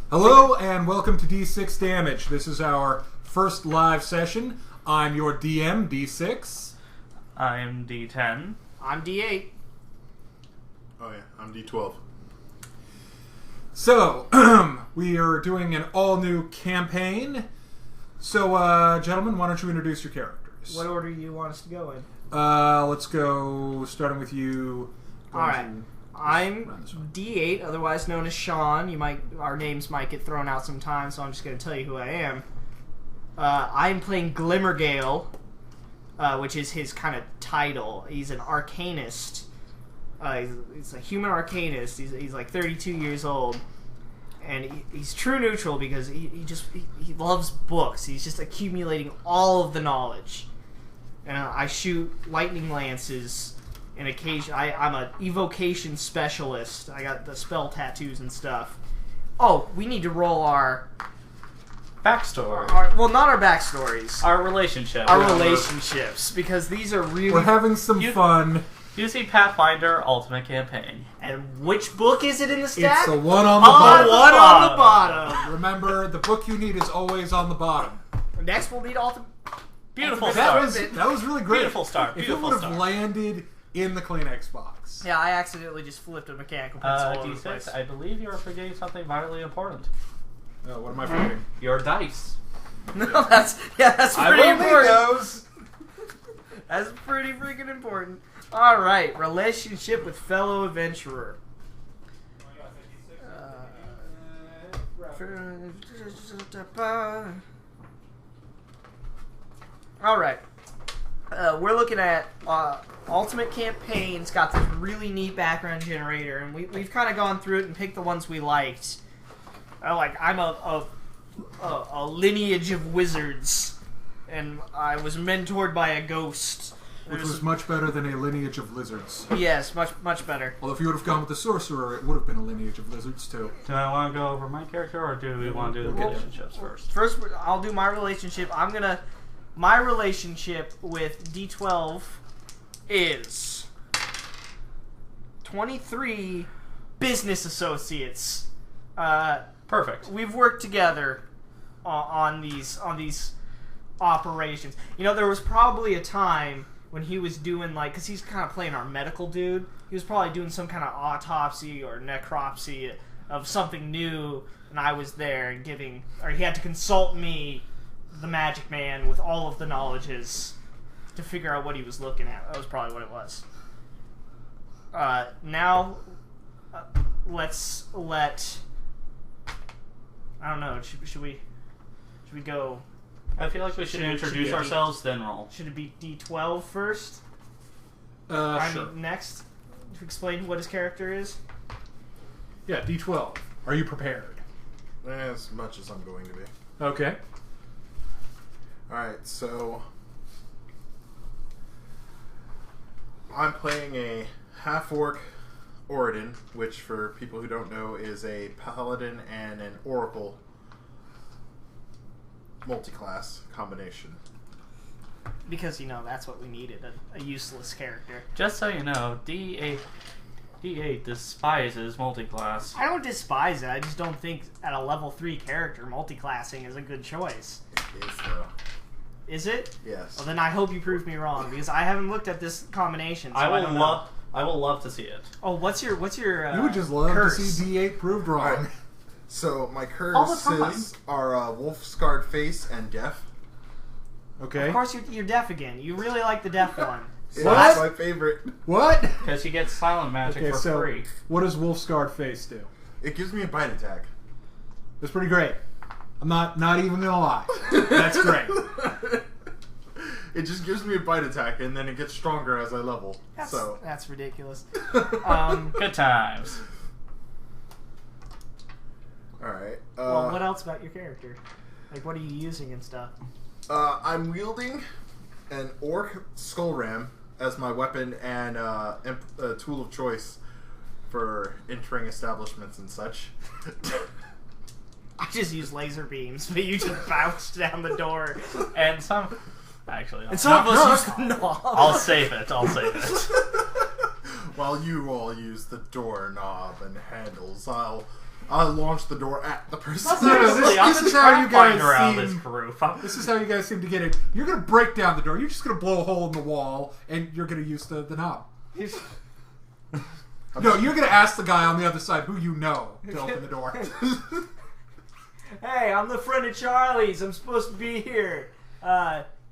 Hello and welcome to D6 Damage. This is our first live session. I'm your DM, D6. I'm D10. I'm D8. Oh yeah, I'm D12. So, we are doing an all-new campaign. So, gentlemen, why don't you introduce your characters? What order do you want us to go in? Let's go, starting with you. Alright. I'm D8, otherwise known as Sean. Our names might get thrown out sometimes, so I'm just going to tell you who I am. I'm playing Glimmergale, which is his kind of title. He's an arcanist. He's a human arcanist. He's like 32 years old. And he's true neutral because he loves books. He's just accumulating all of the knowledge. And I shoot lightning lances. And I'm an evocation specialist. I got the spell tattoos and stuff. Oh, we need to roll our Backstory. well, not our backstories. Our relationship. Our relationships, because these are really... We're having some fun. UC Pathfinder Ultimate Campaign. And which book is it in the stack? It's the one on the The bottom. one on the bottom. Remember, the book you need is always on the bottom. Next we'll need Ultimate... Beautiful That start. was really great. Beautiful start. If it Beautiful would start. have landed in the Kleenex box. Yeah, I accidentally just flipped a mechanical pencil all over the place. D6, I believe you are forgetting something vitally important. Oh, what am I forgetting? Your dice. No, that's pretty I will important. need those. That's pretty freaking important. Alright, relationship with fellow adventurer. Alright. We're looking at Ultimate Campaign. It's got this really neat background generator, and we've kind of gone through it and picked the ones we liked. I'm a lineage of wizards, and I was mentored by a ghost. Which was much better than a lineage of lizards. Yes, much better. Although if you would have gone with the sorcerer, it would have been a lineage of lizards too. Do I want to go over my character, or do we want to do the relationships first? First, I'll do my relationship. My relationship with D12 is 23 business associates. Perfect. We've worked together on these operations. You know, there was probably a time when he was doing, because he's kind of playing our medical dude, he was probably doing some kind of autopsy or necropsy of something new, and I was there and he had to consult me, the magic man, with all of the knowledges to figure out what he was looking at. That was probably what it was. Now, let's let... I don't know, should we go... I feel like we should introduce ourselves, then roll. Should it be D12 first? Sure. Next, to explain what his character is? Yeah, D12. Are you prepared? As much as I'm going to be. Okay. Alright, so... I'm playing a half-orc Oridon, which for people who don't know is a paladin and an oracle multi-class combination. Because, that's what we needed, a useless character. Just so you know, D8 despises multiclass. I don't despise it, I just don't think at a level 3 character, multi-classing is a good choice. It is, though. Is it? Yes. Well, then I hope you prove me wrong, because I haven't looked at this combination, so I don't know. will love to see it. Oh, what's your You would just love curse? to see D8 proved wrong. Alright. So, my All the time. curses are wolf scarred face and deaf. Okay. Of course you're deaf again. You really like the deaf one. That's my favorite. What? Because you get silent magic Okay, for so free. what does Wolf Scarred Face do? It gives me a bite attack. That's pretty great. I'm not even gonna lie. That's great. It just gives me a bite attack, and then it gets stronger as I level. That's ridiculous. Good times. Alright. Well, what else about your character? What are you using and stuff? I'm wielding an orc skull ram as my weapon and tool of choice for entering establishments and such. I just use laser beams, but you just bounced down the door. And some... Actually, no. And some of us use the knob. I'll save it. While you all use the doorknob and handles, I'll I'll launch the door at the person. Seriously, I'm this the is how you guys trap finder out of this seem- group. This is how you guys seem to get it. You're gonna break down the door. You're just gonna blow a hole in the wall, and you're gonna use the knob. No, you're gonna ask the guy on the other side who you know to open the door. Hey, I'm the friend of Charlie's. I'm supposed to be here.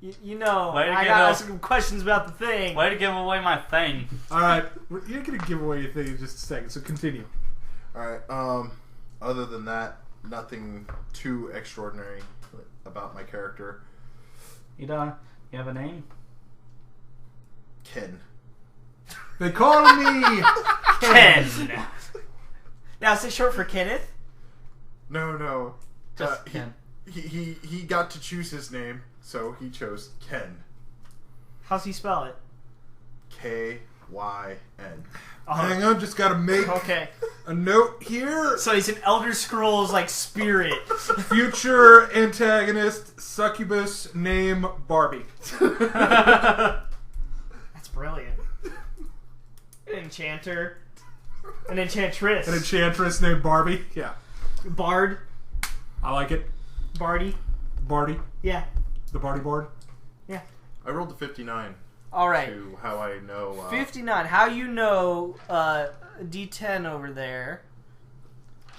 You know, Way to I get gotta up. ask some questions about the thing. Way to give away my thing. All right, you're gonna give away your thing in just a second. So continue. Alright, other than that, nothing too extraordinary about my character. You have a name? Ken. They call me Ken. Now, is it short for Kenneth? No. Just Ken. He got to choose his name, so he chose Ken. How's he spell it? K-Y-N. Hang on, just gotta make Okay. a note here. So he's an Elder Scrolls like spirit. Future antagonist, succubus, name Barbie. That's brilliant. An enchanter. An enchantress. An enchantress named Barbie. Yeah, Bard. I like it. Bardy. Barty, Yeah. the Barty board. Yeah. I rolled a 59 Alright. to how I know... 59. How you know D10 over there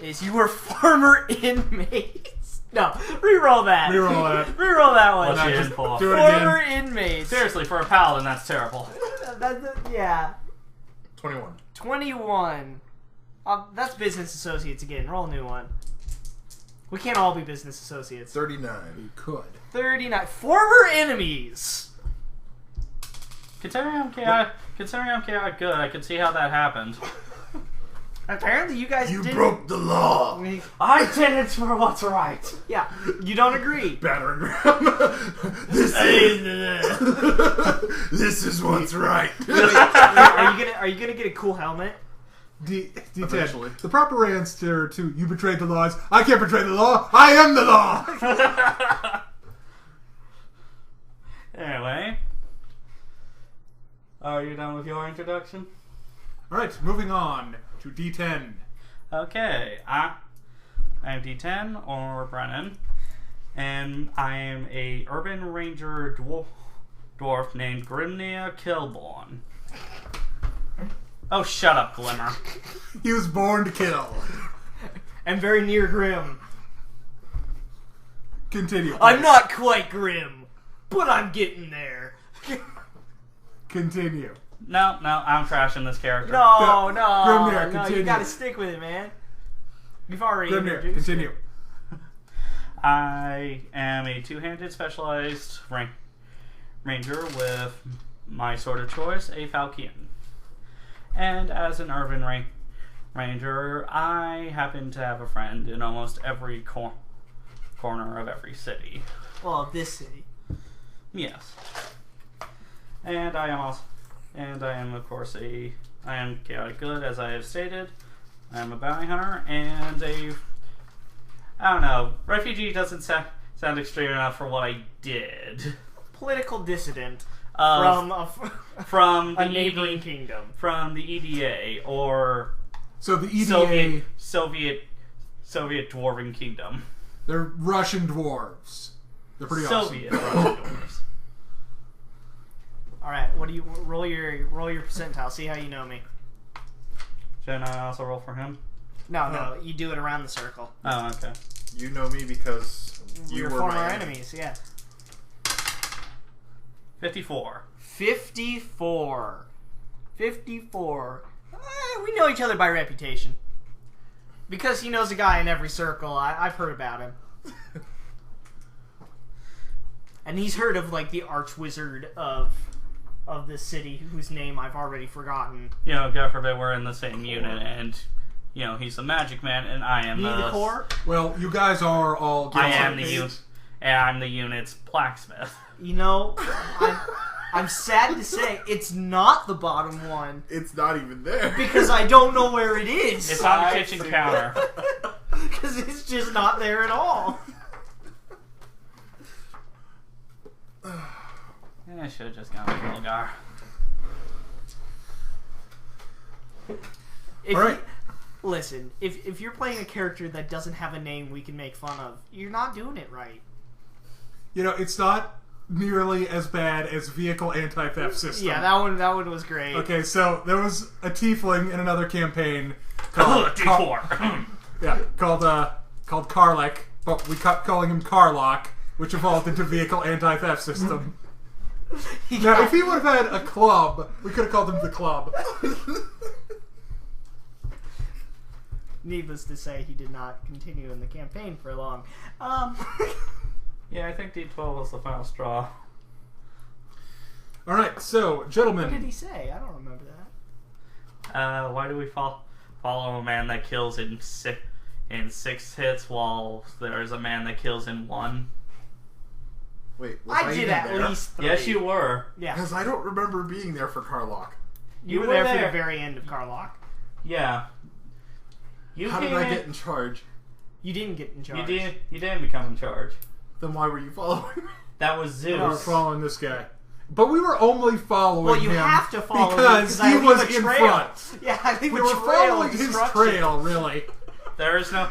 is you were former inmates. No, reroll that. Reroll that. Reroll that one. What's No, she just in for? do it Former again. inmates. Seriously, for a paladin, that's terrible. Yeah. 21. 21. That's business associates again. Roll a new one. We can't all be business associates. 39. You could. 39. Former enemies. Considering I'm chaotic good, I can see how that happened. Apparently, you guys You didn't. broke the law! I did it for what's right. Yeah, you don't agree. Battering ram. This is what's right. Are you gonna get a cool helmet? D10. Eventually. The proper answer to "you betrayed the laws." I can't betray the law. I am the law. Anyway. Are you done with your introduction? All right, moving on to D10. Okay, I am D10, or Brennan, and I am a urban ranger dwarf named Grimnia Kilborn. Oh, shut up, Glimmer. He was born to kill. And very near grim. Continue. I'm not quite grim, but I'm getting there. Continue. No, I'm trashing this character. No, Grimnir, no, continue. you gotta stick with it, man. You've already Grimnir, introduced continue. it. I am a two-handed specialized ranger with my sword of choice, a falchion. And as an urban ranger, I happen to have a friend in almost every corner of every city. Well, this city. Yes. And I am of course I am chaotic good, as I have stated. I am a bounty hunter and I don't know, refugee doesn't sound extreme enough for what I did. Political dissident From a the neighboring kingdom. From the EDA or So the EDA, Soviet Dwarven Kingdom. they're Russian dwarves. They're pretty awesome. Soviet Russian dwarves. All right, what do you roll your percentile? See how you know me. Shouldn't I also roll for him? No, you do it around the circle. Oh, okay. You know me because you Your were former my enemies. Yeah. 54. 54. We know each other by reputation. Because he knows a guy in every circle, I've heard about him. And he's heard of, like, the archwizard of this city, whose name I've already forgotten. You know, God forbid we're in the same unit, and you know he's the magic man, and I am The core? Well, you guys are all. I am the unit, and I'm the unit's blacksmith. You know, I'm sad to say it's not the bottom one It's not even there. because I don't know where it is. It's on the kitchen counter. Because it's just not there at all. Yeah, I should have just gone with Mulgar. If All right. Listen, if you're playing a character that doesn't have a name we can make fun of, you're not doing it right. You know, it's not nearly as bad as Vehicle Anti-Theft System. Yeah, that one was great. Okay, so there was a tiefling in another campaign called D4. called Karlek, but we kept calling him Karlock, which evolved into Vehicle Anti-Theft System. Now, if he would have had a club, we could have called him the Club. Needless to say, he did not continue in the campaign for long. Yeah, I think D12 was the final straw. All right, so gentlemen, What did he say? I don't remember that. Why do we follow a man that kills in six hits while there's a man that kills in one? Wait, was I did even at there? least 3. Yes, you were. Yeah. Because I don't remember being there for Karlock. You were there for the very end of Karlock. Yeah. How did I get in charge? You didn't get in charge. You didn't become in charge. Then why were you following me? That was Zeus. we were following this guy. But we were only following Well, you him have to follow because him he I was leave a in trail. front. Yeah, I think We were following his trail, really. There's no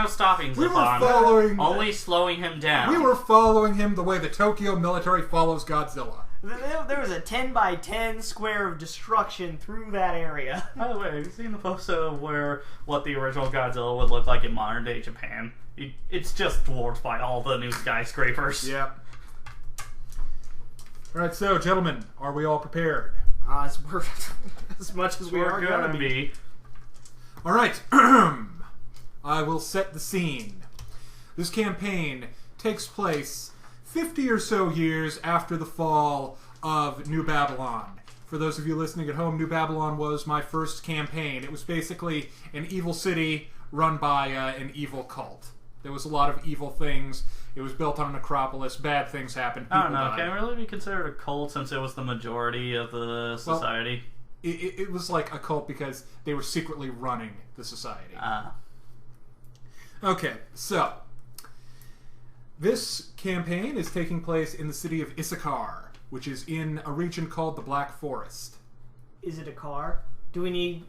stopping We were Zafon. following. Only slowing him down. We were following him the way the Tokyo military follows Godzilla. There was a 10 by 10 square of destruction through that area. By the way, have you seen the poster of what the original Godzilla would look like in modern day Japan? It's just dwarfed by all the new skyscrapers. Yep. Alright, so, gentlemen, are we all prepared? As much as we We're are gonna be. Alright, I will set the scene. This campaign takes place 50 or so years after the fall of New Babylon. For those of you listening at home, New Babylon was my first campaign. It was basically an evil city run by an evil cult. There was a lot of evil things. It was built on an acropolis. Bad things happened. I don't People know. died. Can it really be considered a cult since it was the majority of the society? It was like a cult because they were secretly running the society. Okay, so this campaign is taking place in the city of Issachar, which is in a region called the Black Forest. Is it a car? Do we need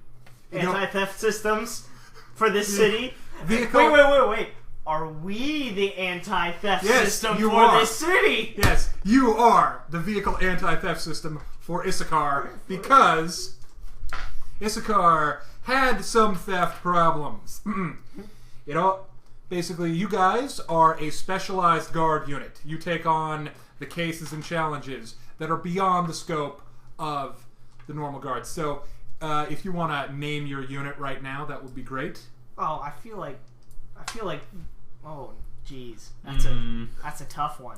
You know- anti-theft systems for this city? Vehicle- Wait. Are we the anti-theft Yes, system you for are. this city? Yes, you are the vehicle anti-theft system for Issachar because Issachar had some theft problems. Basically, you guys are a specialized guard unit. You take on the cases and challenges that are beyond the scope of the normal guards. So, if you want to name your unit right now, that would be great. Oh, I feel like. Oh, jeez, that's a tough one.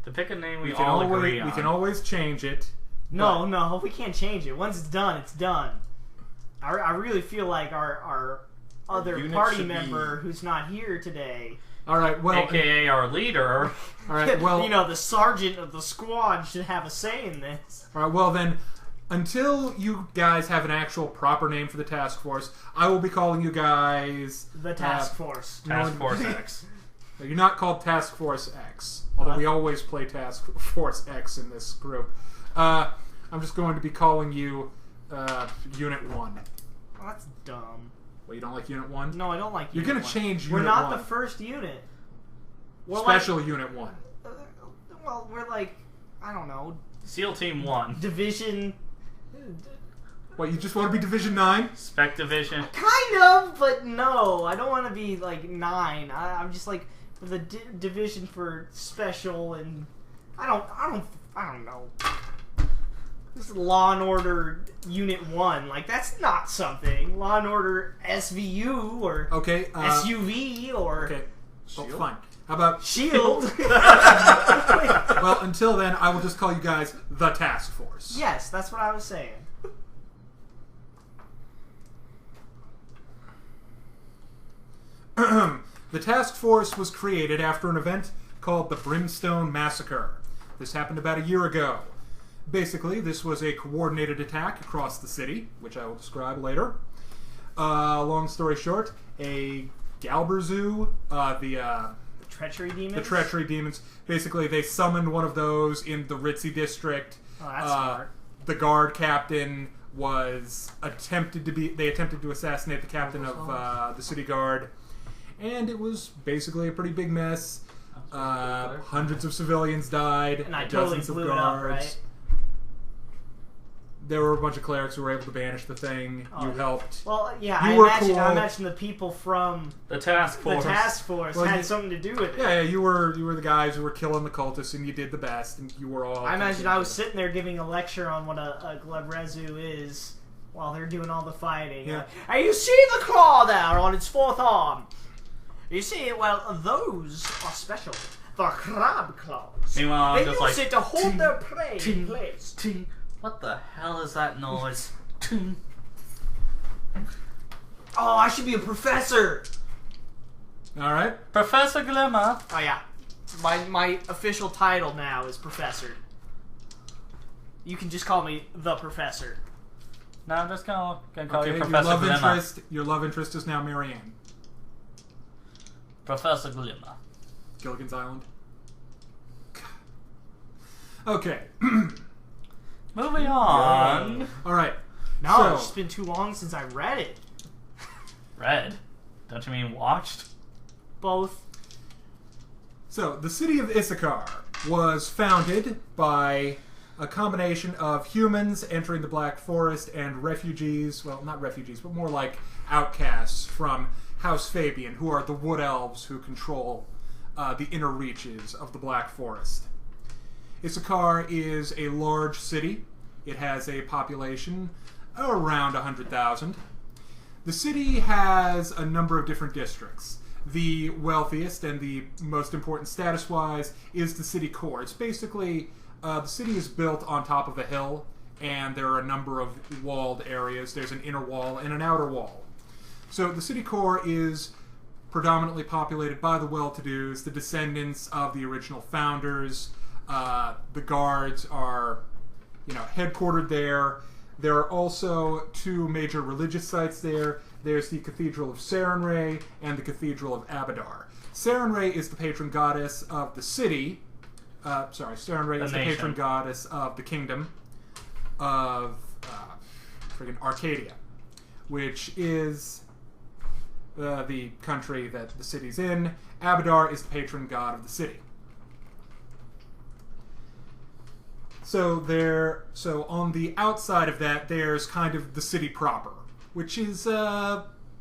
To pick a name we We can all always agree on. we can always change it. No, we can't change it. Once it's done, it's done. I really feel like our other unit party should member who's not here today. All right. Well, AKA our leader. all right. Well, the sergeant of the squad should have a say in this. all right. Well, then, until you guys have an actual proper name for the task force, I will be calling you guys The task force. Task Force X. You're not called Task Force X, although we always play Task Force X in this group. I'm just going to be calling you Unit 1. Well, that's dumb. Well, you don't like Unit 1? No, I don't like You're Unit going to 1. change We're Unit not 1. the first unit. We're Special Unit 1. Well, we're like, I don't know, SEAL Team 1. Division. What, you just want to be Division 9? Spec Division. Kind of, but no. I don't want to be like 9. I'm just like the division for special, and I don't know. This is Law and Order Unit 1. Like, that's not something. Law and Order SVU or Okay. SUV or Okay. Oh, Shield? fine. How about... Shield. Well, until then, I will just call you guys the Task Force. Yes, that's what I was saying. The task force was created after an event called the Brimstone Massacre. This happened about a year ago. Basically, this was a coordinated attack across the city, which I will describe later. Long story short, a Galberzu, the Treachery demons. the treachery demons, basically they summoned one of those in the Ritzy district. Oh, that's smart. The guard captain was attempted to assassinate the captain of the city guard, and it was basically a pretty big mess. Hundreds of civilians died, And I totally dozens of blew it up, guards. right? There were a bunch of clerics who were able to banish the thing. Oh. You helped. Well, yeah, You I were imagine, cool. I imagine the people from The task the force. task force Well, had you- something to do with it. Yeah, you were the guys who were killing the cultists, and you did the best, and you were all. I imagine I was sitting there giving a lecture on what a Glebrezu is while they're doing all the fighting. Yeah. And you see the claw there on its fourth arm. You see, well, those are special. The crab claws. Meanwhile, They I'm just use like, it to hold ting, their prey in ting, place. ting. What the hell is that noise? Ting. Oh, I should be a professor. All right. Professor Glimmer. Oh yeah, my official title now is professor. You can just call me the professor. No, I'm just gonna call Okay, you Professor Glimmer. your love interest is now Marianne. Professor Glimmer. Gilligan's Island. Okay. Moving on. All right. No, So- it's just been too long since I read it. Read. Don't you mean watched? Both. So, the city of Issachar was founded by a combination of humans entering the Black Forest and refugees, well, not refugees, but more like outcasts from House Fabian, who are the wood elves who control the inner reaches of the Black Forest. Issachar is a large city. It has a population around 100,000. The city has a number of different districts. The wealthiest and the most important status-wise is the city core. It's basically, the city is built on top of a hill, and there are a number of walled areas. There's an inner wall and an outer wall. So the city core is predominantly populated by the well-to-dos, the descendants of the original founders. The guards are, headquartered there. There are also two major religious sites there. There's the Cathedral of Sarenrae and the Cathedral of Abadar. Sarenrae is the patron goddess of the city. Sarenrae is the nation. patron goddess of the kingdom of Arcadia, which is the country that the city's in. Abadar is the patron god of the city. So on the outside of that, there's kind of the city proper, which is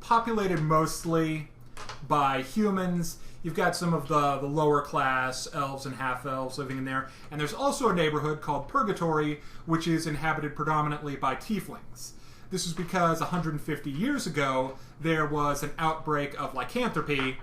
populated mostly by humans. You've got some of the lower class elves and half-elves living in there. And there's also a neighborhood called Purgatory, which is inhabited predominantly by tieflings. This is because 150 years ago, there was an outbreak of lycanthropy.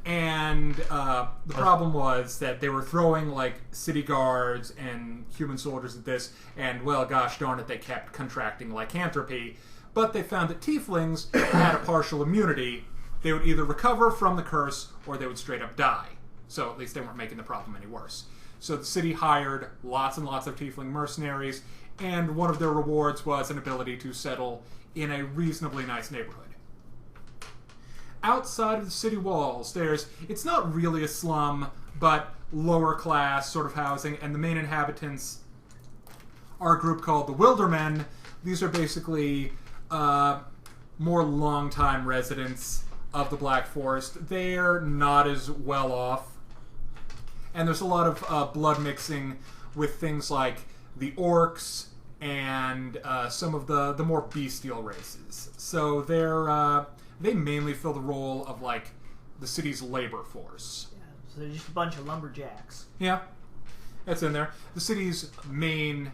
And the problem was that they were throwing, city guards and human soldiers at this, and, well, gosh darn it, they kept contracting lycanthropy. But they found that tieflings had a partial immunity. They would either recover from the curse, or they would straight up die. So at least they weren't making the problem any worse. So the city hired lots and lots of tiefling mercenaries, and one of their rewards was an ability to settle in a reasonably nice neighborhood. Outside of the city walls, it's not really a slum, but lower class sort of housing, and the main inhabitants are a group called the Wildermen. These are basically more long-time residents of the Black Forest. They're not as well off, and there's a lot of blood mixing with things like the orcs and some of the more bestial races. So they mainly fill the role of, the city's labor force. Yeah, so they're just a bunch of lumberjacks. Yeah, that's in there. The city's main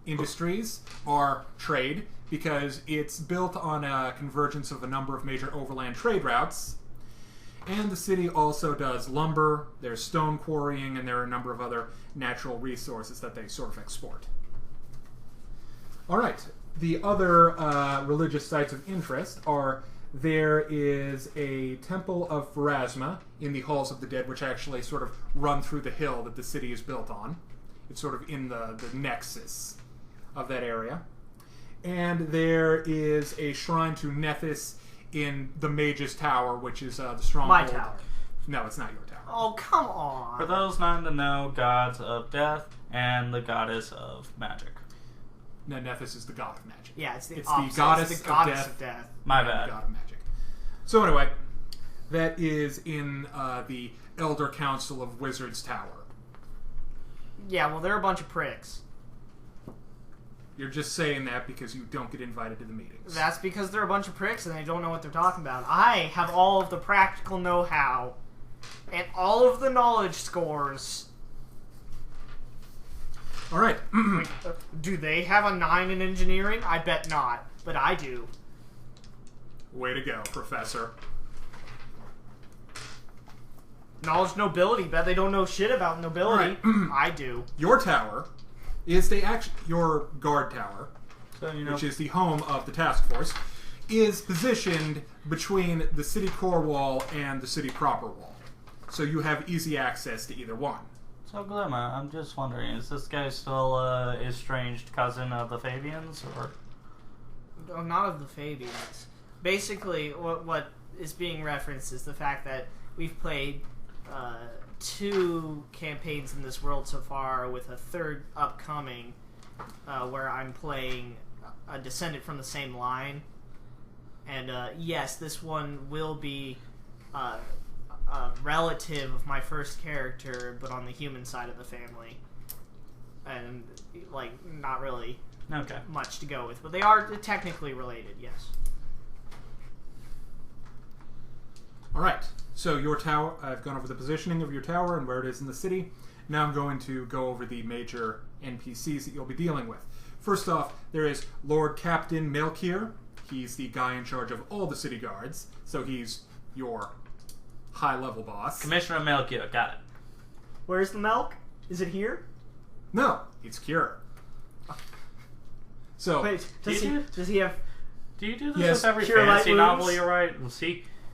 industries are trade, because it's built on a convergence of a number of major overland trade routes. And the city also does lumber, there's stone quarrying, and there are a number of other natural resources that they sort of export. Alright, the other religious sites of interest are, there is a temple of Pharasma in the Halls of the Dead, which actually sort of run through the hill that the city is built on. It's sort of in the nexus of that area. And there is a shrine to Nethys in the Mage's Tower, which is the stronghold. My tower. No, it's not your tower. Oh, come on. For those not to know, gods of death and the goddess of magic. No, Nethys is the god of magic. Yeah, it's the goddess, it's the goddess of death. My and bad. The god of magic. So anyway, that is in the Elder Council of Wizards Tower. Yeah, well, they're a bunch of pricks. You're just saying that because you don't get invited to the meetings. That's because they're a bunch of pricks and they don't know what they're talking about. I have all of the practical know-how and all of the knowledge scores. All right. Do they have a 9 in engineering? I bet not, but I do. Way to go, Professor. Knowledge nobility. Bet they don't know shit about nobility. Right. I do. Your tower is your guard tower, So, which is the home of the task force, is positioned between the city core wall and the city proper wall. So you have easy access to either one. So, Glimmer, I'm just wondering, is this guy still estranged cousin of the Fabians, or? Oh, not of the Fabians. Basically, what is being referenced is the fact that we've played 2 campaigns in this world so far, with a 3rd upcoming, where I'm playing a descendant from the same line. And yes, this one will be a relative of my first character, but on the human side of the family. And, like, not really Okay. much to go with. But they are technically related, yes. Alright, so your tower, I've gone over the positioning of your tower and where it is in the city. Now I'm going to go over the major NPCs that you'll be dealing with. First off, there is Lord Captain Melkier. He's the guy in charge of all the city guards, so he's your high-level boss. Commissioner Melchior, got it. Where's the milk? Is it here? No, it's Cure. So, Wait, does he have... Do you do this Yes, with every cure light fantasy novel wounds? you write?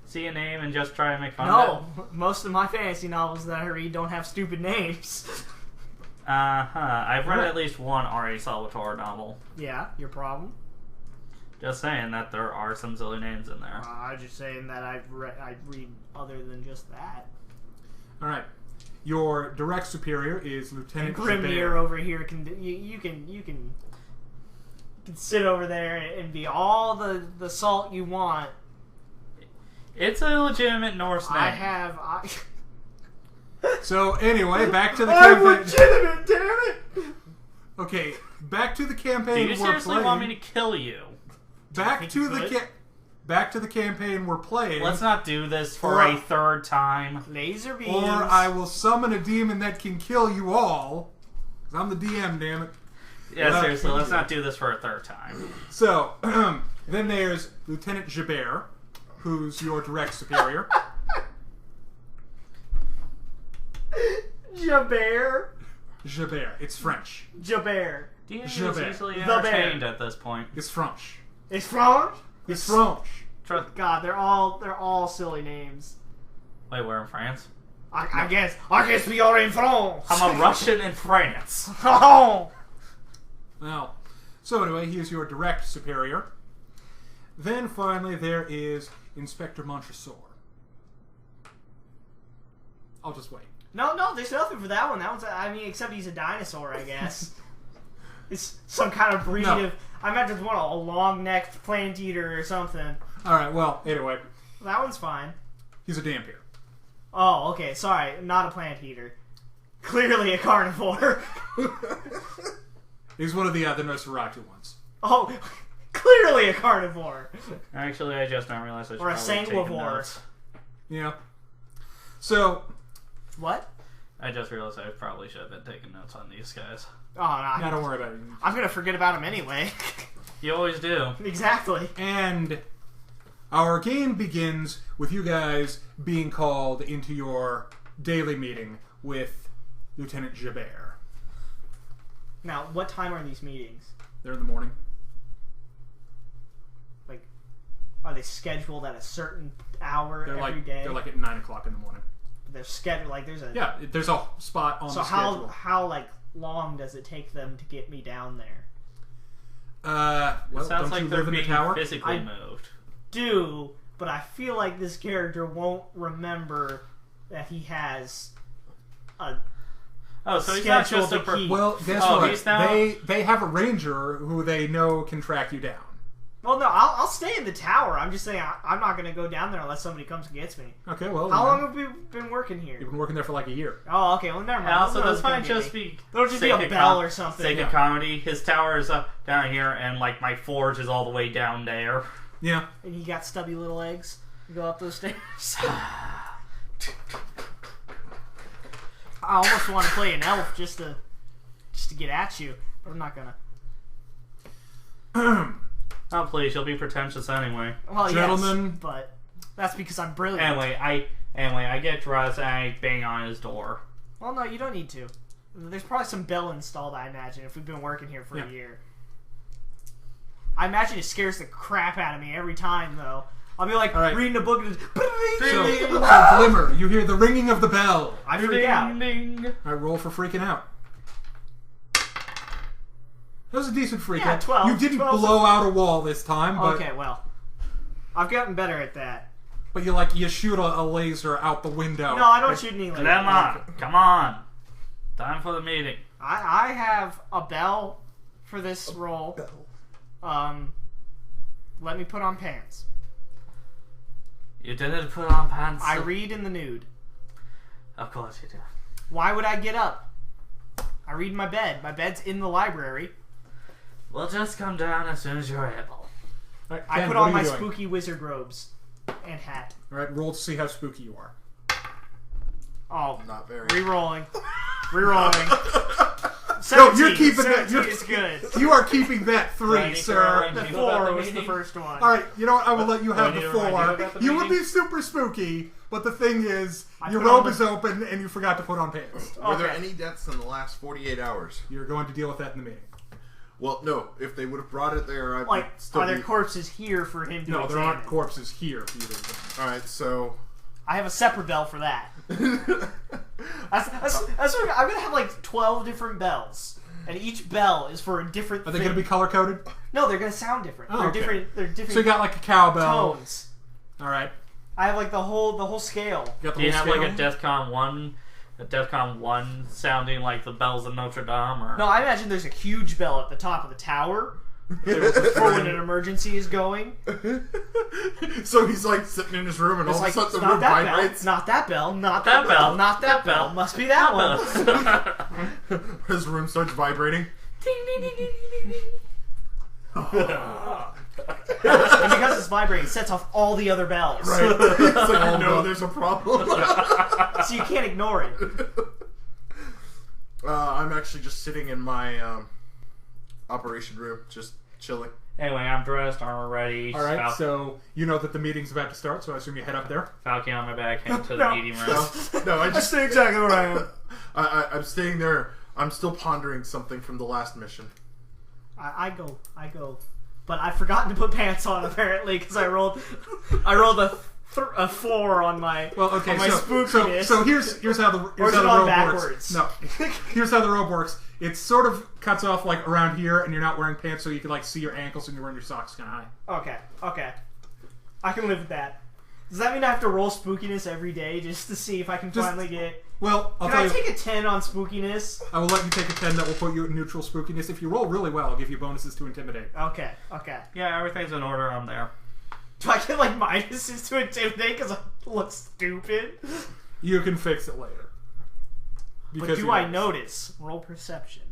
See a name and just try and make fun of No, most of my fantasy novels that I read don't have stupid names. it? I've read at least one R.A. Salvatore novel. Yeah, your problem? Just saying that there are some silly names in there. I'm just saying that I read other than just that. alright. Your direct superior is Lieutenant Grimnir Jabert. over here can you can sit over there and be all the salt you want. It's a legitimate Norse name. So, anyway, back to the I'm campaign. legitimate, damn it! Okay, back to the Do campaign you we're seriously playing. want me to kill you? Back think to you the could? back to the campaign we're playing. Let's not do this for Or- a 3rd time. Laser beams. Or I will summon a demon that can kill you all. 'Cause I'm the DM, damn it. Yeah, Well, seriously, let's not do this for a 3rd time. So, then there's Lieutenant Jabert, who's your direct superior. Jabert. Jabert. It's French. Jabert. D&D is Javert. easily The entertained bear. at this point. It's French. It's French? It's French. God, they're all silly names. Wait, we're in France? I guess we are in France. I'm a Russian in France. Oh. Well, so anyway, he is your direct superior. Then finally there is Inspector Montresor. I'll just wait. No, there's nothing for that one. That one's, except he's a dinosaur, I guess. It's some kind of breed No. of... I imagine it's one a long-necked plant eater or something. Alright, well, anyway, That one's fine. he's a dampier. Oh, okay, sorry. Not a plant eater. Clearly a carnivore. He's one of the Nosferatu ones. Oh, clearly a carnivore. Actually, I just now realized I should Or a probably take sanguivore. notes. Yeah. So, What? I just realized I probably should have been taking notes on these guys. Oh, no. now don't worry about it. I'm gonna forget about him anyway. You always do. Exactly. And our game begins with you guys being called into your daily meeting with Lieutenant Jabert. Now, what time are these meetings? They're in the morning. Like, are they scheduled at a certain hour They're every day? They're like at 9 o'clock in the morning. They're scheduled, like, there's a... Yeah, there's a spot on So the schedule. how, like, long does it take them to get me down there? Well, It sounds don't like you they're live in the being tower? physically I- moved. Do, but I feel like this character won't remember that he has a Oh, so he's not just scheduled a... to keep. Well, guess Oh, what? he's now- They have a ranger who they know can track you down. Well, no, I'll stay in the tower. I'm just saying I'm not going to go down there unless somebody comes and gets me. Okay, well... How long have we been working here? You've been working there for like a year. Oh, okay. Well, never mind. And also, Who knows this what's might gonna get just me. be... There'll just be a bell or something. Sake of comedy. His tower is up down here, and, like, my forge is all the way down there. Yeah. And you got stubby little legs. You go up those stairs. I almost want to play an elf just to get at you, but I'm not gonna. Oh, please, you'll be pretentious anyway. Well, Gentlemen. yes, but that's because I'm brilliant. Anyway, I get dressed and I bang on his door. Well, no, you don't need to. There's probably some bell installed, I imagine, if we've been working here for a year. I imagine it scares the crap out of me every time, though. I'll be like reading a book and So, Glimmer, you hear the ringing of the bell. I freak out. Ding. Alright, roll for freaking out. That was a decent freak Yeah, out. 12. You didn't 12. blow out a wall this time, but Okay, well, I've gotten better at that. but you shoot a laser out the window. No, I don't shoot any laser. Come on. Time for the meeting. I have a bell for this roll. Let me put on pants. You didn't put on pants. I read in the nude. Of course you do. Why would I get up? I read in my bed. My bed's in the library. We'll just come down as soon as you're able. Alright, I Ken, put what on are my you doing? spooky wizard robes and hat. Alright, roll to see how spooky you are. Oh, Not very. re-rolling. Re-rolling. No, you're 17. keeping that. 17 is good. You are keeping that 3, Right, sir. right. The You about 4 the was the meeting? first one. Alright, you know what? I will let you have Do I the need to remind you 4. about the You would meeting? be super spooky, but the thing is, I your put on robe the- is open and you forgot to put on pants. Were there Okay. any deaths in the last 48 hours? You're going to deal with that in the meeting. Well, no. If they would have brought it there, I'd Like, still are there be... corpses here for him to No, there examine? aren't corpses here for you to examine. Alright, so... I have a separate bell for that. That's what, I'm gonna have like 12 different bells, and each bell is for a different Are they thing. going to be color coded? No, they're gonna sound different. Oh, they're okay. different. They're different So you got like a cowbell. tones. Alright. I have like the whole scale. You got the Do you whole have like scale? a DEFCON 1 sounding like the bells of Notre Dame? Or... No, I imagine there's a huge bell at the top of the tower for when an emergency is going. So he's like sitting in his room and It's all like, of a it's sudden the not room that bell, vibrates. not that bell, not That that bell, bell, not that bell. Must be that one. His room starts vibrating. And because it's vibrating, it sets off all the other bells. Right. It's like, you know there's a problem. So you can't ignore it. I'm actually just sitting in my operation room, just chilling. Anyway, I'm dressed, armor ready. Alright, so you know that the meeting's about to start, so I assume you head up there. Falcon on my back, head to the No. meeting room. No, I just stay exactly where I am. I'm staying there. I'm still pondering something from the last mission. I go. But I've forgotten to put pants on apparently because I rolled a 4 on my on my spookiness. So here's how the Or is it robe on works. backwards? No, here's how the robe works. It sort of cuts off like around here, and you're not wearing pants, so you can like see your ankles, and you're wearing your socks kind of high. Okay. I can live with that. Does that mean I have to roll spookiness every day just to see if I can finally get? Well, I'll Can tell I you. take a 10 on spookiness? I will let you take a 10 that will put you at neutral spookiness. If you roll really well, I'll give you bonuses to intimidate. Okay. Yeah, everything's in order. I'm there. Do I get like minuses to intimidate because I look stupid? You can fix it later. But Because do you I notice. notice? Roll perception.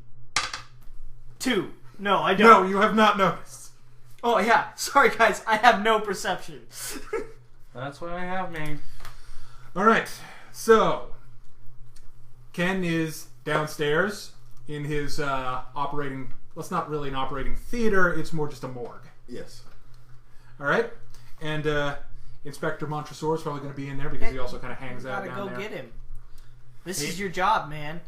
2. No, I don't. No, you have not noticed. Oh yeah. Sorry guys, I have no perception. That's what I have, man. Alright, so Ken is downstairs in his operating... Well, it's not really an operating theater, it's more just a morgue. Yes. Alright? And Inspector Montresor is probably going to be in there because he also kind of hangs out Gotta down go there. get him. This is your job, man.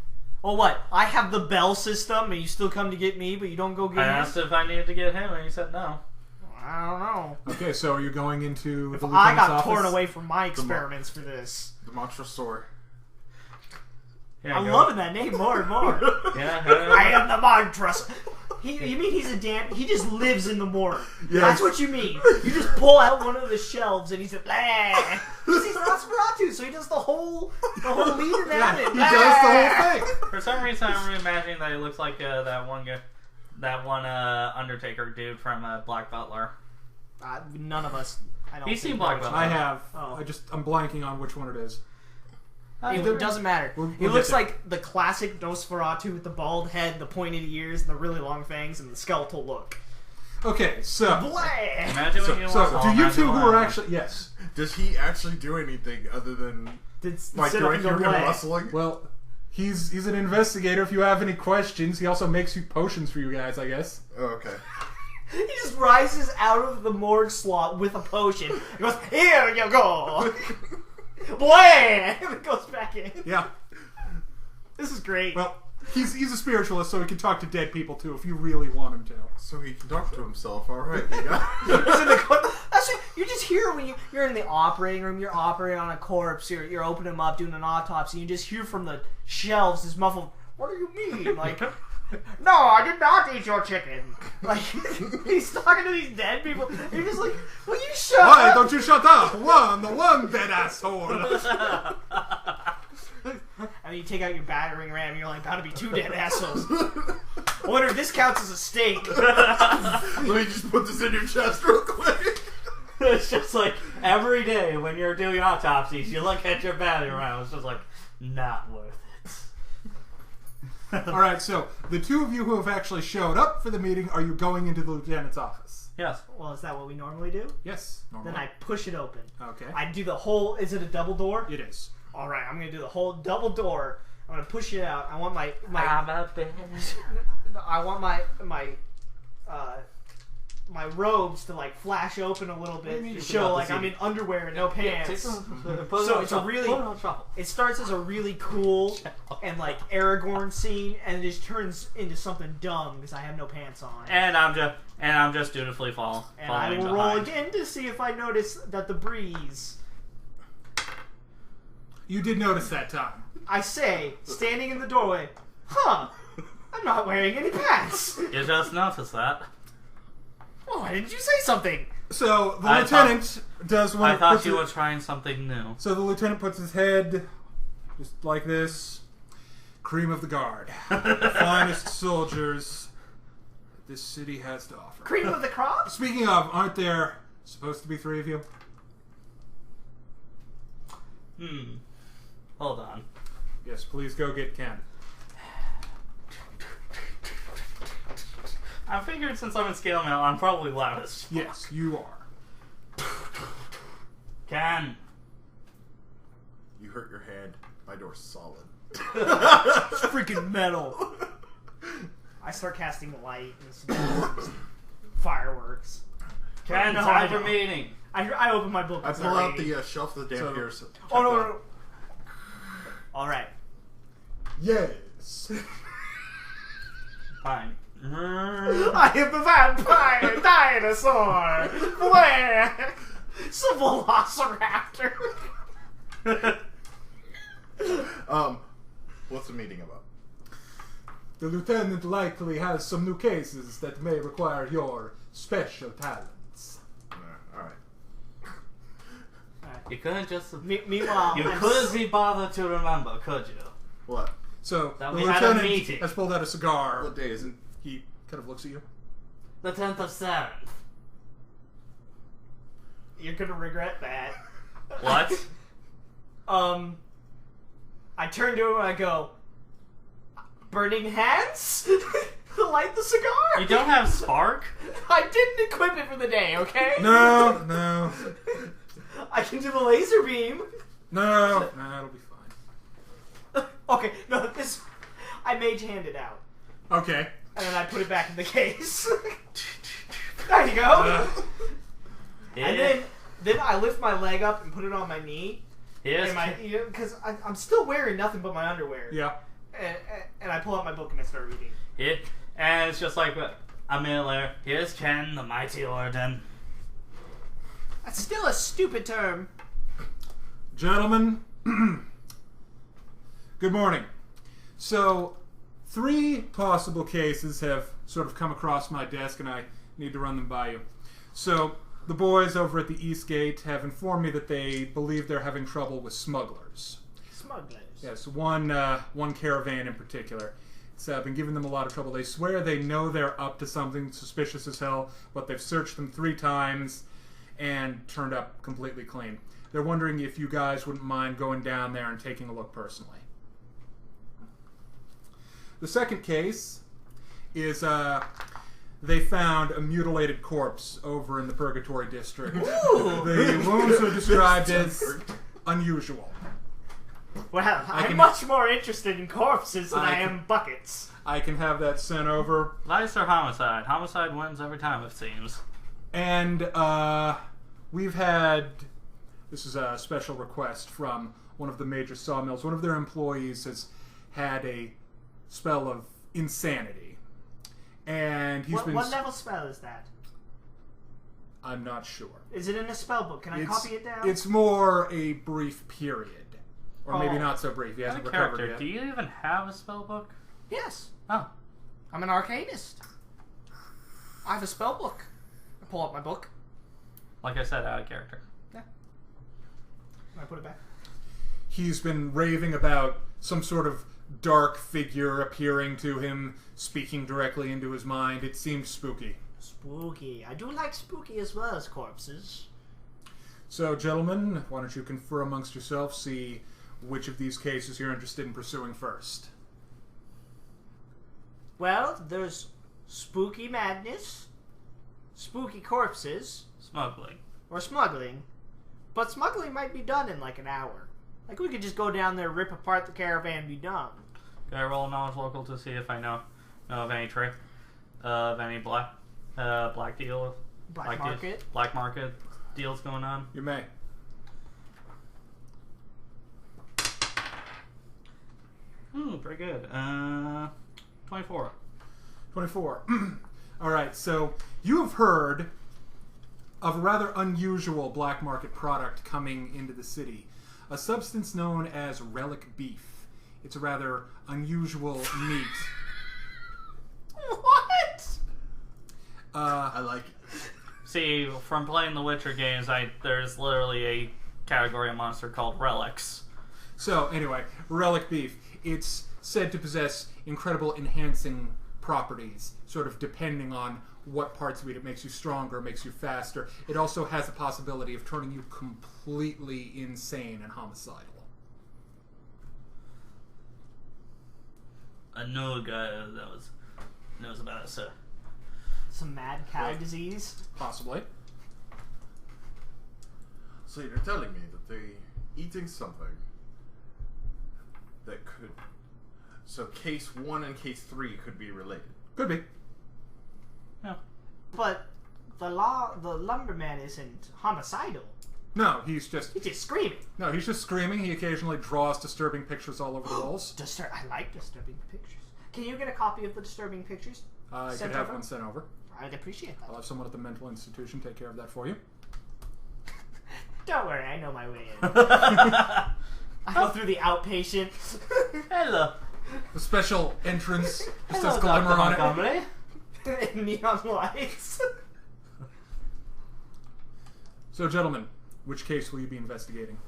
Oh, what? I have the bell system, and you still come to get me, but you don't go get I him? asked if I needed to get him, and he said no. I don't know. Okay, so are you going into the I lieutenant's got office? torn away from my experiments for this. The Montresor. Yeah, I'm go. loving that name more and more. Yeah, I am the Montress. You mean he's a damn? He just lives in the morgue. Yes. That's what you mean. You just pull out one of the shelves and he's like, blah. He's Nosferatu, so he does the whole lead in that. He does the whole thing. For some reason, I'm imagining that he looks like that one guy, Undertaker dude from Black Butler. None of us. I don't. He's think seen Black know. Butler. I have. Oh. I'm blanking on which one it is. It doesn't matter. We'll He looks get there. like the classic Nosferatu with the bald head, the pointed ears, and the really long fangs, and the skeletal look. Okay, so Blah! Imagine when you so want do you two who are Imagine actually yes? Does he actually do anything other than like Sit do up I and hear go him blah. rustling? Well, he's an investigator. If you have any questions, he also makes you potions for you guys, I guess. Oh, okay. He just rises out of the morgue slot with a potion. He goes, here you go! Blam! And it goes back in. Yeah. This is great. Well, he's a spiritualist, so he can talk to dead people too if you really want him to. So he can talk to himself. All right, you got. He's in the that's what you just hear when you're in the operating room. You're operating on a corpse. You're opening him up, doing an autopsy. You just hear from the shelves this muffled. What do you mean? Like, no, I did not eat your chicken. Like he's talking to these dead people. You're just like, will you shut Why up? don't you shut up? The one dead asshole. And then you take out your battering ram. And you're like, about to be 2 dead assholes. I wonder if this counts as a steak. Let me just put this in your chest real quick. It's just like every day when you're doing autopsies, you look at your battery around. It's just like not worth it. All right, so the two of you who have actually showed up for the meeting, are you going into the lieutenant's office? Yes. Well, is that what we normally do? Yes. Normally. Then I push it open. Okay. I do the whole. Is it a double door? It is. All right, I'm gonna do the whole double door. I'm gonna push it out. I want my I'm a bitch. I want my robes to like flash open a little bit to show like I'm in underwear and no pants. So it's a really it starts as a really cool and like Aragorn scene and it just turns into something dumb because I have no pants on. And I'm just dutifully following. And I will roll again to see if I notice that the breeze. You did notice that time. I say, standing in the doorway, huh? I'm not wearing any pants. You just noticed that. Oh, why didn't you say something? So the I lieutenant does one. I thought you were trying something new. So the lieutenant puts his head just like this. Cream of the guard, the finest soldiers that this city has to offer. Cream of the crop? Speaking of, aren't there supposed to be 3 of you? Hold on. Yes, please go get Ken. I figured since I'm in scale mail, I'm probably loudest. Yes, you are. Ken. You hurt your hand. My door's solid. It's freaking metal. I start casting light and some fireworks. Ken, No, time I for don't. meeting. I open my book. I and pull start out reading. the shelf of the Dampier's. Oh no. All right. Yes. Fine. I am the vampire dinosaur. Where? It's a velociraptor. What's the meeting about? The lieutenant likely has some new cases that may require your special talents. All right. You couldn't just. Meanwhile, You couldn't be bothered to remember, could you? What? So That the we had a lieutenant meeting. has pulled out a cigar. What day is it? He kind of looks at you. The 10th of 7th. you're gonna regret that. What? I turn to him and I go, burning hands? Light the cigar? You don't have spark? I didn't equip it for the day, okay? No. I can do the laser beam. No, it'll be fine. Okay, no, this... I mage hand it out. Okay. And then I put it back in the case. There you go. And then I lift my leg up and put it on my knee. Yes. Because I'm still wearing nothing but my underwear. Yeah. And I pull out my book and I start reading. Yeah. And it's just like a minute later. Here's Ken, the mighty Orden. That's still a stupid term. Gentlemen, good morning. So, 3 possible cases have sort of come across my desk, and I need to run them by you. So, the boys over at the East Gate have informed me that they believe they're having trouble with smugglers. Smugglers? Yes, one caravan in particular. It's been giving them a lot of trouble. They swear they know they're up to something suspicious as hell, but they've searched them 3 times and turned up completely clean. They're wondering if you guys wouldn't mind going down there and taking a look personally. The second case is they found a mutilated corpse over in the Purgatory District. The wounds are described as unusual. Well, I'm much more interested in corpses than I am buckets. I can have that sent over. Vice or homicide? Homicide wins every time, it seems. And we've had... This is a special request from one of the major sawmills. One of their employees has had a spell of insanity. And he's been... What level spell is that? I'm not sure. Is it in a spell book? Can I copy it down? It's more a brief period. Or maybe not so brief. He hasn't recovered yet. Do you even have a spell book? Yes. Oh. I'm an arcanist. I have a spell book. I pull up my book. Like I said, out of character. Yeah. I put it back. He's been raving about some sort of dark figure appearing to him, speaking directly into his mind. It seemed spooky. Spooky. I do like spooky as well as corpses. So, gentlemen, why don't you confer amongst yourselves, see which of these cases you're interested in pursuing first. Well, there's spooky madness, spooky corpses, Smuggling. or smuggling. But smuggling might be done in like an hour. Like, we could just go down there, rip apart the caravan, and be done. Can I roll knowledge local to see if I know of any trick? Of any black deal? Black market? Black market deals going on? You may. Pretty good. 24. 24. Alright, so you have heard of a rather unusual black market product coming into the city. A substance known as relic beef. It's a rather unusual meat. What? I like it. See, from playing the Witcher games, there's literally a category of monster called relics. So, anyway, relic beef. It's said to possess incredible enhancing properties, sort of depending on what parts of it. It makes you stronger, makes you faster. It also has the possibility of turning you completely insane and homicidal. I know a guy that knows about it, sir. Some mad cow disease? Possibly. So you're telling me that they're eating something that could... So case 1 and case 3 could be related. Could be. Yeah. But the lumberman isn't homicidal. No, he's just screaming. No, he's just screaming. He occasionally draws disturbing pictures all over the walls. I like disturbing pictures. Can you get a copy of the disturbing pictures? I could have one sent over. I'd appreciate that. I'll have someone at the mental institution take care of that for you. Don't worry, I know my way in. I go through the outpatient. Hello. The special entrance just Hello, has glimmer Dr. on it. Montgomery. Neon lights. So, gentlemen, which case will you be investigating?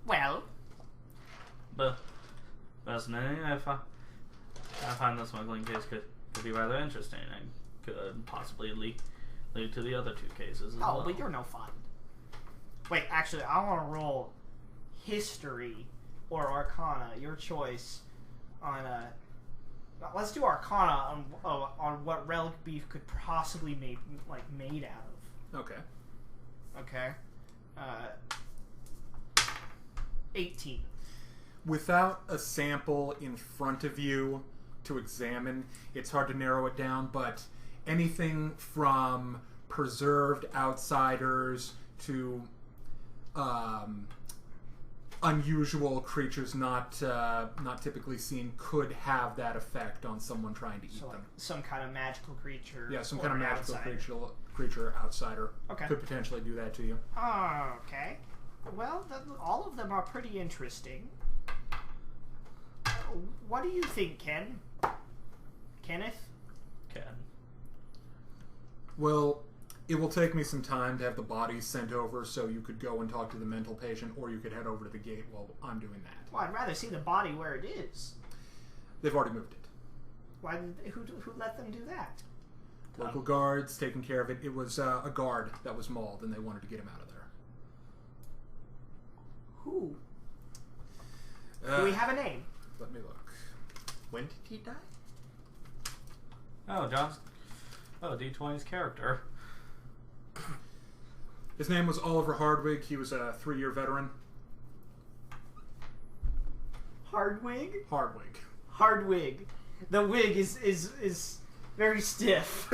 Well, But fascinating. I find the smuggling case could be rather interesting and could possibly lead to the other 2 cases as well. but you're no fun. Wait, actually, I want to roll history or arcana, your choice, on let's do arcana on what relic beef could possibly made out of. Okay. Okay. 18. Without a sample in front of you to examine, it's hard to narrow it down, but anything from preserved outsiders to unusual creatures not typically seen could have that effect on someone trying to eat So, like, them. some kind of magical creature. Yeah, some or kind of an magical outsider. creature outsider Okay. could potentially do that to you. Okay. Well, all of them are pretty interesting. What do you think, Ken? Kenneth? Ken. Well, it will take me some time to have the bodies sent over so you could go and talk to the mental patient, or you could head over to the gate while I'm doing that. Well, I'd rather see the body where it is. They've already moved it. Why? Who let them do that? Local guards taking care of it. It was a guard that was mauled, and they wanted to get him out of there. Who? Do we have a name? Let me look. When did he die? Oh, John's. Oh, D20's character. His name was Oliver Hardwig. He was a 3-year veteran. Hardwig? Hardwig. Hardwig. The wig is very stiff.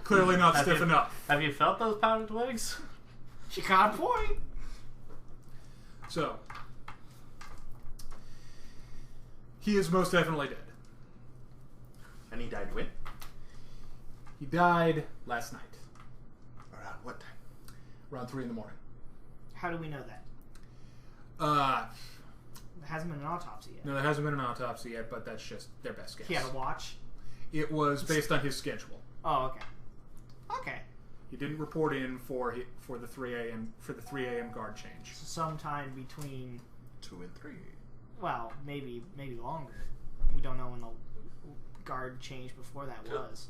Clearly not stiff enough. Have you felt those powdered wigs? She got a point. So, he is most definitely dead. And he died when? He died last night, Around what time? around 3 in the morning. How do we know that? There hasn't been an autopsy yet. No, there hasn't been an autopsy yet, but that's just their best guess. He had a watch. It was based on his schedule. Oh, okay. Okay. He didn't report in for the 3 a.m. guard change. So sometime between, 2 and 3. well, maybe longer. We don't know when the guard change before that was.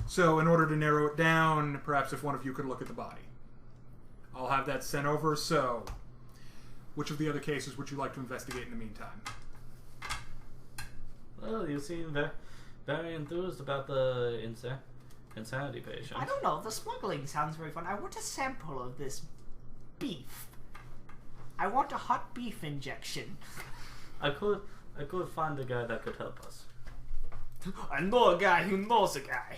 So, in order to narrow it down, perhaps if one of you could look at the body. I'll have that sent over. So, which of the other cases would you like to investigate in the meantime? Well, you seem very enthused about the insanity patient. I don't know. The smuggling sounds very fun. I want a sample of this beef. I want a hot beef injection. I could find a guy that could help us. I know a guy who knows a guy.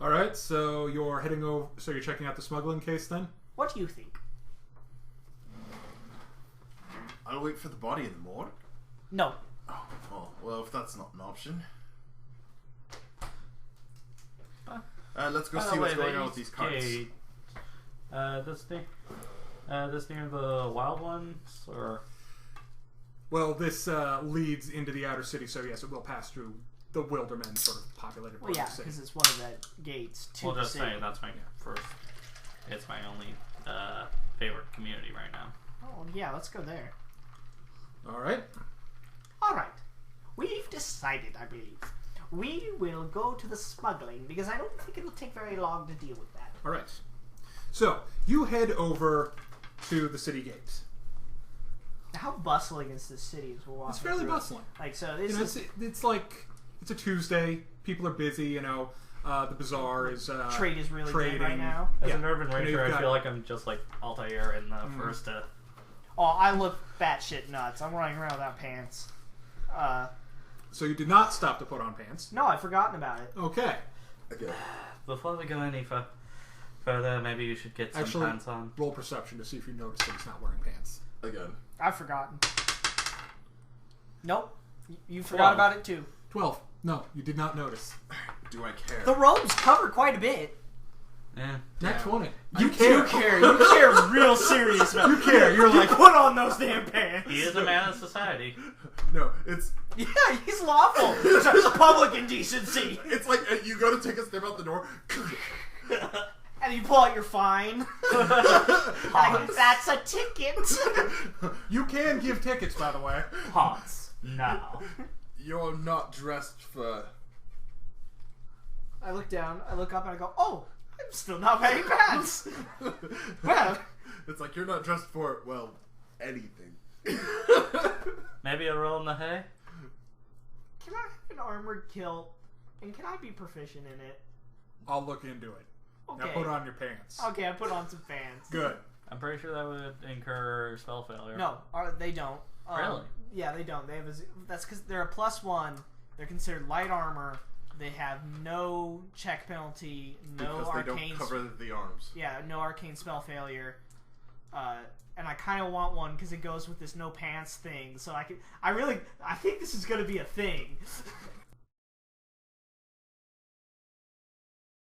All right. So you're heading over. So you're checking out the smuggling case then. What do you think? I'll wait for the body in the morgue. No. Oh, well, if that's not an option. Let's go see what's going on with these carts. This near the wild ones, or Well, this leads into the outer city, so yes, it will pass through the Wilderman sort of populated part Well, yeah, of the city. because it's one of the gates to we'll the just city. say that's my first. It's my only favorite community right now. Oh, yeah, let's go there. All right. All right. We've decided, I believe. We will go to the smuggling, because I don't think it'll take very long to deal with that. All right. So you head over to the city gate. Now, how bustling is this city as we're walking It's fairly through? bustling. Like, so this You know, is... it's like it's a Tuesday. People are busy. You know, the bazaar is trade is really trading. good right now. As Yeah. an urban You know, ranger, you've I got- feel like I'm just like Altair in the first. Oh, I look batshit nuts. I'm running around without pants. So you did not stop to put on pants. No, I've forgotten about it. Okay. Okay. Before we go any further, maybe you should get some Actually, pants on. roll perception to see if you notice that he's not wearing pants. Again. I've forgotten. Nope. You forgot 12. about it too. 12. No, you did not notice. Do I care? The robes cover quite a bit. Yeah. Nat Yeah. 20. You care. You care real serious about it. You care. You're like, Put on those damn pants. He is a man of society. No, it's Yeah, he's lawful. It's public indecency. it's like you go to take a step out the door. And you pull out your fine. Like, that's a ticket. you can give tickets, by the way. Hans. No. You're not dressed for. I look down, I look up, and I go, oh, I'm still not wearing pants. Well, It's like you're not dressed for, well, anything. Maybe a roll in the hay? can I have an armored kilt? And can I be proficient in it? I'll look into it. Okay. Now put on your pants. Okay, I put on some pants. Good. I'm pretty sure that would incur spell failure. No, they don't. Really? Yeah, they don't. They have that's because they're a +1. They're considered light armor. They have no check penalty, no Because they arcane. don't cover the arms. Yeah, no arcane spell failure. And I kind of want one because it goes with this no pants thing. So I think this is gonna be a thing.